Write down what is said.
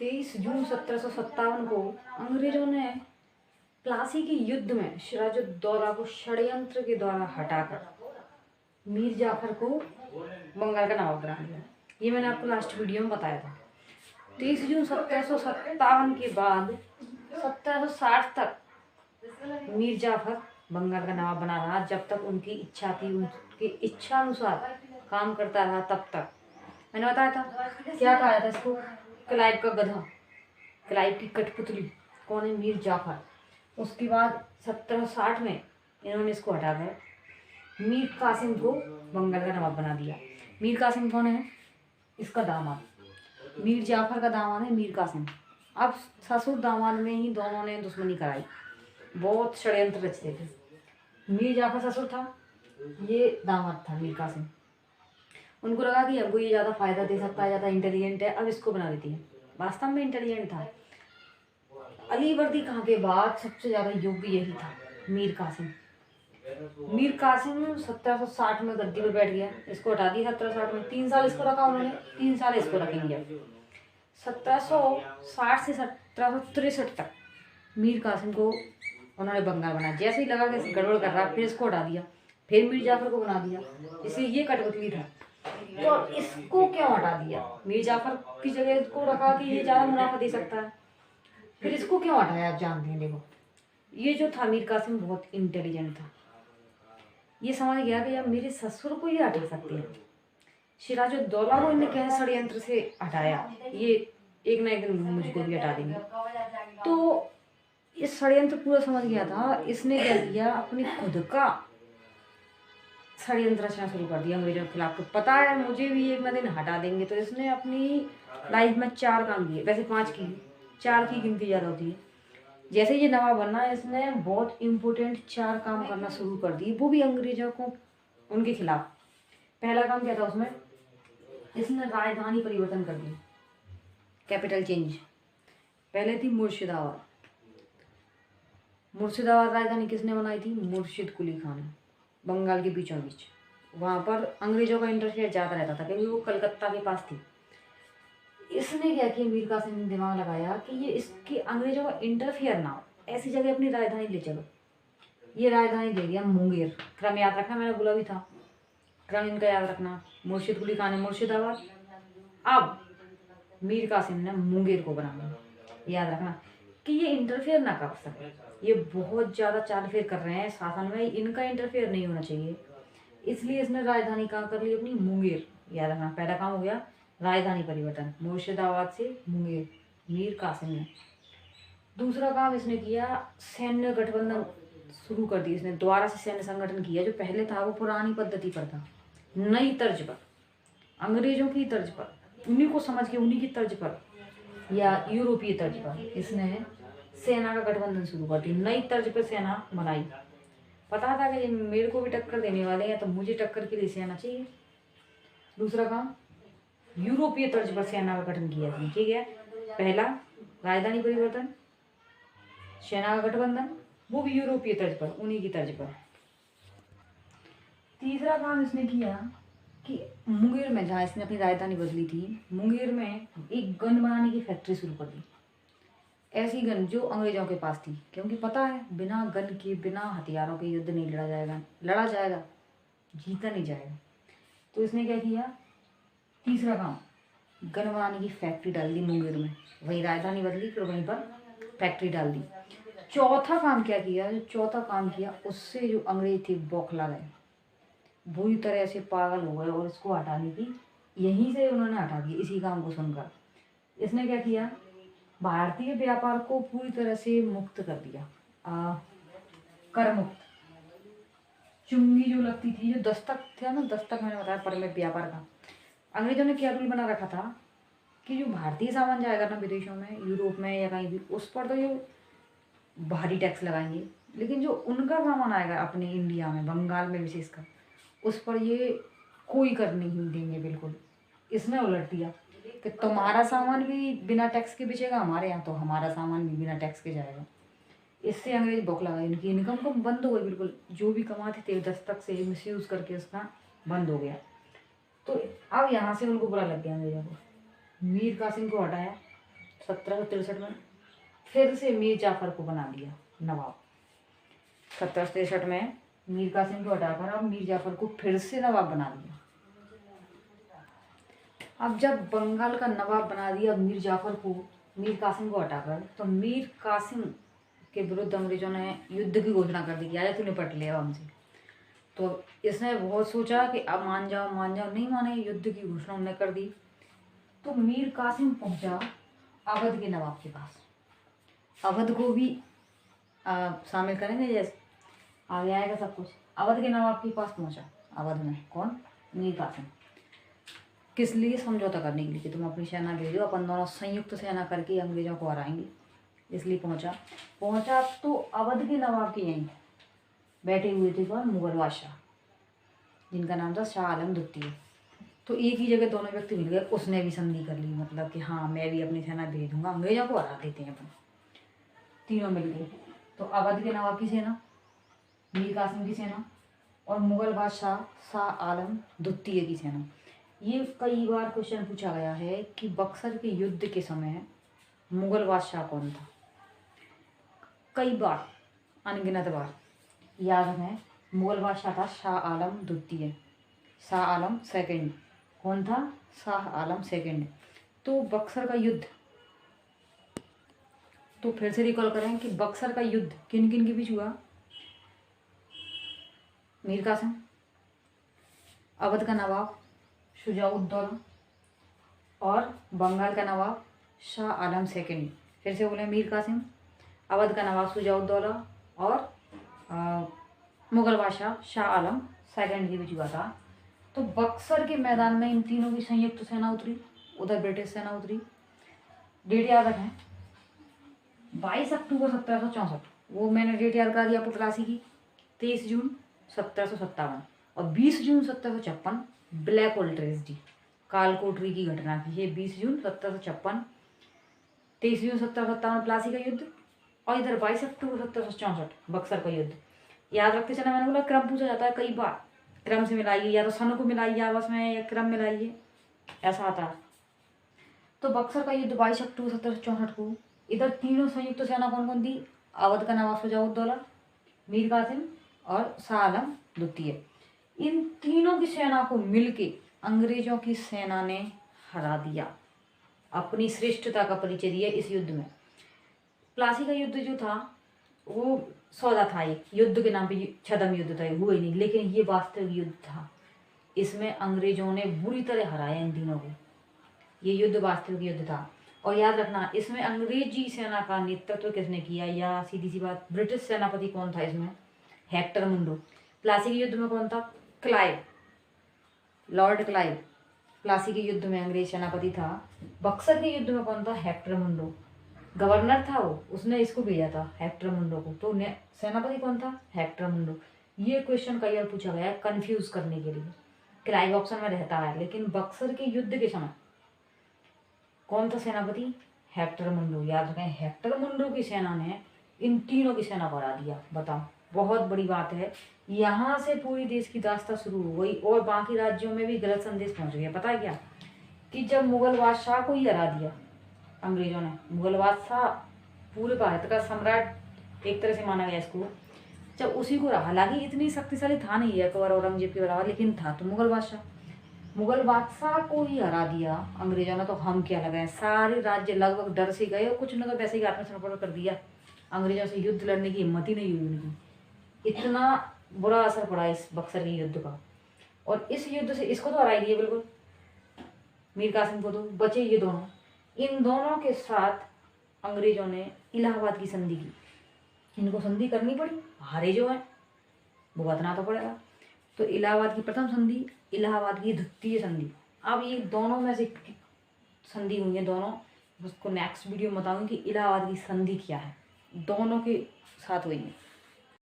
23 जून 1757 को अंग्रेजों ने प्लासी के युद्ध में सिराजुद्दौला को षड्यंत्र के द्वारा हटाकर मीर जाफर को बंगाल का नवाब बना दिया। ये मैंने आपको लास्ट वीडियो में बताया था। 23 जून 1757 के बाद 1760 तक मीर जाफर बंगाल का नवाब बना रहा। जब तक उनकी इच्छा थी, उनकी इच्छा अनुसार काम करता रहा, तब तक। मैंने बताया था क्या कहा जाता है इसको, क्लाइव का गधा, क्लाइव की कठपुतली। कौन है? मीर जाफर। उसके बाद 1760 में इन्होंने इसको हटाकर मीर कासिम को बंगाल का नवाब बना दिया। मीर कासिम कौन है? इसका दामाद, मीर जाफर का दामाद है मीर कासिम। अब ससुर दामाद में ही दोनों ने दुश्मनी कराई, बहुत षड्यंत्र रचते थे। मीर जाफर ससुर था, ये दामाद था मीर कासिम। उनको लगा कि हमको ये ज़्यादा फायदा दे सकता है, ज़्यादा इंटेलिजेंट है, अब इसको बना देती है। वास्तव में इंटेलिजेंट था। अली वर्दी खां के बाद सबसे ज़्यादा योग्य यही था, मीर कासिम। मीर कासिम 1760 में गद्दी पर बैठ गया, इसको हटा दिया 1760 में। 3 साल इसको रखा उन्होंने, 3 साल इसको रखेंगे। 1760 से 1763 तक मीर कासिम को उन्होंने बंगाल बनाया। जैसे ही लगा कि गड़बड़ कर रहा, फिर इसको हटा दिया, फिर मीर जाफर को बना दिया। इसलिए ये कठपुतली था। तो इसको क्यों हटा दिया? मीर जाफर की जगह इसको रखा कि ये ज़्यादा मुनाफा दे सकता है, फिर इसको क्यों हटाया? आप जानते हैं। देखो, ये जो था मीर कासिम बहुत इंटेलिजेंट था। ये समझ गया कि यार मेरे ससुर को ये हटा सकते हैं, सिराजुद्दौला को इन्हें कैसे षड्यंत्र से हटाया, ये एक ना एक दिन मुझको भी हटा देंगे। तो इस षड्यंत्र पूरा समझ गया था। इसने क्या किया, अपनी खुद का षड्यंत्र रचना शुरू कर दिया अंग्रेजों के खिलाफ। तो पता है मुझे भी एक ना दिन हटा देंगे। तो इसने अपनी लाइफ में 4 काम किए, वैसे 5 की, 4 की गिनती ज़्यादा होती है। जैसे ये नवाब बना, इसने बहुत इम्पोर्टेंट 4 काम करना शुरू कर दिए, वो भी अंग्रेजों को उनके खिलाफ। पहला काम क्या था उसमें? इसने राजधानी परिवर्तन कर दी, कैपिटल चेंज। पहले थी मुर्शिदाबाद। मुर्शिदाबाद राजधानी किसने बनाई थी? मुर्शिद कुली खान ने, बंगाल के बीचों बीच। वहाँ पर अंग्रेजों का इंटरफेयर ज़्यादा रहता था क्योंकि वो कलकत्ता के पास थी। इसने क्या किया, मीर कासिम ने दिमाग लगाया कि ये इसके अंग्रेजों का इंटरफेयर ना हो, ऐसी जगह अपनी राजधानी ले चलो। ये राजधानी दे दिया मुंगेर। क्रम याद रखना, मैंने बोला भी था, क्रम इनका याद रखना। मुर्शिद कुली खान ने मुर्शिदाबाद, अब मीर कासिम ने मुंगेर को बनाना। याद रखना कि ये इंटरफेयर ना कर सके, ये बहुत ज़्यादा चालफेर कर रहे हैं शासन में, इनका इंटरफेयर नहीं होना चाहिए। इसलिए इसने राजधानी कहाँ कर ली? अपनी मुंगेर। याद रखना, पहला काम हो गया राजधानी परिवर्तन, मुर्शिदाबाद से मुंगेर, मीर कासिम ने। दूसरा काम इसने किया, सैन्य गठबंधन शुरू कर दी इसने, दोबारा से सैन्य संगठन किया। जो पहले था वो पुरानी पद्धति पर था, नई तर्ज पर, अंग्रेजों की तर्ज पर, उन्हीं को समझ के उन्हीं की तर्ज पर या यूरोपीय तर्ज पर इसने सेना का गठबंधन शुरू कर दी, नई तर्ज पर सेना बनाई। पता था कि मेरे को भी टक्कर देने वाले हैं, तो मुझे टक्कर के लिए सेना चाहिए। दूसरा काम, यूरोपीय तर्ज पर सेना का गठन किया था। ठीक है, पहला राजधानी परिवर्तन, सेना का गठबंधन, वो भी यूरोपीय तर्ज पर, उन्हीं की तर्ज पर। तीसरा काम इसने किया कि मुंगेर में, जहाँ इसने अपनी राजधानी बदली थी, मुंगेर में एक गन बनाने की फैक्ट्री शुरू कर दी। ऐसी गन जो अंग्रेजों के पास थी, क्योंकि पता है बिना गन के, बिना हथियारों के युद्ध नहीं लड़ा जाएगा, लड़ा जाएगा, जीता नहीं जाएगा। तो इसने क्या किया, तीसरा काम, गन बनाने की फैक्ट्री डाल दी मुंगेर में, वहीं राजधानी बदली, फिर वहीं पर फैक्ट्री डाल दी। चौथा काम क्या किया, जो चौथा काम किया उससे जो अंग्रेज थे बौखला गए, बुरी तरह से पागल हो गए, और इसको हटाने की, यहीं से उन्होंने हटा दिया इसी काम को सुनकर। इसने क्या किया, भारतीय व्यापार को पूरी तरह से मुक्त कर दिया, कर मुक्त। चुंगी जो लगती थी, जो दस्तक था ना, दस्तक मैंने बताया परमिट व्यापार का, अंग्रेजों ने क्या रूल बना रखा था कि जो भारतीय सामान जाएगा ना विदेशों में, यूरोप में या कहीं भी, उस पर तो ये भारी टैक्स लगाएंगे, लेकिन जो उनका सामान आएगा अपने इंडिया में, बंगाल में विशेषकर, उस पर ये कोई कर नहीं देंगे बिल्कुल। इसने उलट दिया कि तुम्हारा सामान भी बिना टैक्स के बिचेगा हमारे यहाँ, तो हमारा सामान भी बिना टैक्स के जाएगा। इससे अंग्रेज बौखला गए, इनकी इनकम को बंद हो गई बिल्कुल, जो भी कमाते थे दस्तक से मिसयूज़ करके उसका बंद हो गया। तो अब यहाँ से उनको बुरा लग गया अंग्रेजों को। मीर कासिम को हटाया, 1763 में फिर से मीर जाफर को बना दिया नवाब। 1763 में मीर कासिम को हटाकर अब मीर जाफर को फिर से नवाब बना दिया। अब जब बंगाल का नवाब बना दिया मीर जाफर को, मीर कासिम को हटाकर, तो मीर कासिम के विरुद्ध अंग्रेजों ने युद्ध की घोषणा कर दी कि आजा तू निपट ले अब हमसे। तो इसने बहुत सोचा कि अब मान जाओ, नहीं माने, युद्ध की घोषणा उन्होंने कर दी। तो मीर कासिम पहुंचा अवध के नवाब के पास। अवध को भी शामिल करेंगे, जैसे आगे आएगा सब कुछ। अवध के नवाब के पास पहुंचा। अवध में कौन? मीर कासिम। किस लिए? समझौता करने के लिए कि तुम अपनी सेना भेजो, अपन दोनों संयुक्त सेना करके अंग्रेजों को हराएंगे, इसलिए पहुंचा। तो अवध के नवाब के यहीं बैठे हुए थे कौन? मुगल बादशाह, जिनका नाम था शाह आलम द्वितीय। तो एक ही जगह दोनों व्यक्ति मिल गए। उसने भी संधि कर ली, मतलब कि हाँ मैं भी अपनी सेना भेज दूंगा, अंग्रेजों को हरा देते हैं अपन। तीनों मिल गए। तो अवध के नवाब की सेना, मीर कासिम की सेना और मुगल बादशाह शाह आलम द्वितीय की सेना। ये कई बार क्वेश्चन पूछा गया है कि बक्सर के युद्ध के समय मुगल बादशाह कौन था। कई बार, अनगिनत बार याद रखें। मुगल बादशाह था शाह आलम द्वितीय, शाह आलम सेकंड। कौन था? शाह आलम सेकंड। तो बक्सर का युद्ध, तो फिर से रिकॉल करें कि बक्सर का युद्ध किन किन के बीच हुआ? मीर कासिम, अवध का नवाब शुजाउद्दौला और बंगाल का नवाब शाह आलम सेकंड। फिर से बोले, मीर कासिम, अवध का नवाब शुजाउद्दौला और मुगल बादशाह शाह आलम सेकंड के बीच हुआ था। तो बक्सर के मैदान में इन तीनों की संयुक्त सेना उतरी, उधर ब्रिटिश सेना उतरी। डेट याद रखें, 22 अक्टूबर 1764। वो मैंने डेट याद करा दी आपको तलाशी की। 23 जून 1757 और 20 जून 1756 ब्लैक होल ट्रेजेडी, कालकोटरी की घटना की है। 20 जून 1756, 23 जून 1757 प्लासी का युद्ध और इधर 22 अक्टूबर 1764 बक्सर का युद्ध। याद रखते चला, मैंने बोला क्रम पूछा जाता है कई बार, क्रम से मिलाइए, या तो सन को मिलाइए आपस में या क्रम मिलाइए, ऐसा आता है। तो बक्सर का युद्ध 22 अक्टूबर 1764 को। इधर तीनों संयुक्त सेना कौन कौन थी? अवध का नवाब शुजाउद्दौला, मीर कासिम और शाह आलम द्वितीय। इन तीनों की सेना को मिलके अंग्रेजों की सेना ने हरा दिया, अपनी श्रेष्ठता का परिचय दिया इस युद्ध में। प्लासी का युद्ध जो था वो सौदा था, एक युद्ध के नाम पे छद्म युद्ध था, हुआ ही नहीं, लेकिन ये वास्तविक युद्ध था। इसमें अंग्रेजों ने बुरी तरह हराया इन तीनों को। ये युद्ध वास्तविक युद्ध था। और याद रखना, इसमें अंग्रेजी सेना का नेतृत्व किसने किया, या सीधी सी बात ब्रिटिश सेनापति कौन था इसमें? हेक्टर मुंडो। प्लासी के युद्ध में कौन था? क्लाइव, लॉर्ड क्लाइव प्लासी के युद्ध में अंग्रेज सेनापति था। बक्सर के युद्ध में कौन था? हेक्टर मुंडो, गवर्नर था वो, उसने इसको भेजा था हेक्टर मुंडो को। तो सेनापति कौन था? हेक्टर मुंडो। ये क्वेश्चन कई बार पूछा गया है कंफ्यूज करने के लिए। क्लाइव ऑप्शन में रहता है, लेकिन बक्सर के युद्ध के समय कौन था सेनापति? हेक्टर मुंडो। याद रखें, हेक्टर मुंडो की सेना ने इन तीनों की सेना को हरा दिया। बताओ, बहुत बड़ी बात है। यहाँ से पूरी देश की दास्ता शुरू हो गई और बाकी राज्यों में भी गलत संदेश पहुंच गया। पता है क्या? कि जब मुगल बादशाह को ही हरा दिया अंग्रेजों ने, मुगल बादशाह पूरे भारत का सम्राट एक तरह से माना गया इसको, जब उसी को रहा, हालांकि इतनी शक्तिशाली था नहीं है अकबर औरंगजेब के बराबर, लेकिन था तो मुगल बादशाह को ही हरा दिया अंग्रेजों ने। तो हम क्या लगाए, सारे राज्य लगभग डर से गए और कुछ न तो वैसे ही आत्मसमर्पण कर दिया। अंग्रेजों से युद्ध लड़ने की हिम्मत ही नहीं हुई उनकी। इतना बुरा असर पड़ा इस बक्सर के युद्ध का। और इस युद्ध से इसको तो हरा ही दिया बिल्कुल, मीर कासिम को। तो बचे ये दोनों। इन दोनों के साथ अंग्रेजों ने इलाहाबाद की संधि की। इनको संधि करनी पड़ी, हारे जो है भुगतना तो पड़ेगा। तो इलाहाबाद की प्रथम संधि, इलाहाबाद की द्वितीय संधि। अब ये दोनों में से संधि हुई है दोनों, उसको नेक्स्ट वीडियो में बताऊंगी कि इलाहाबाद की संधि क्या है, दोनों के साथ हुई है।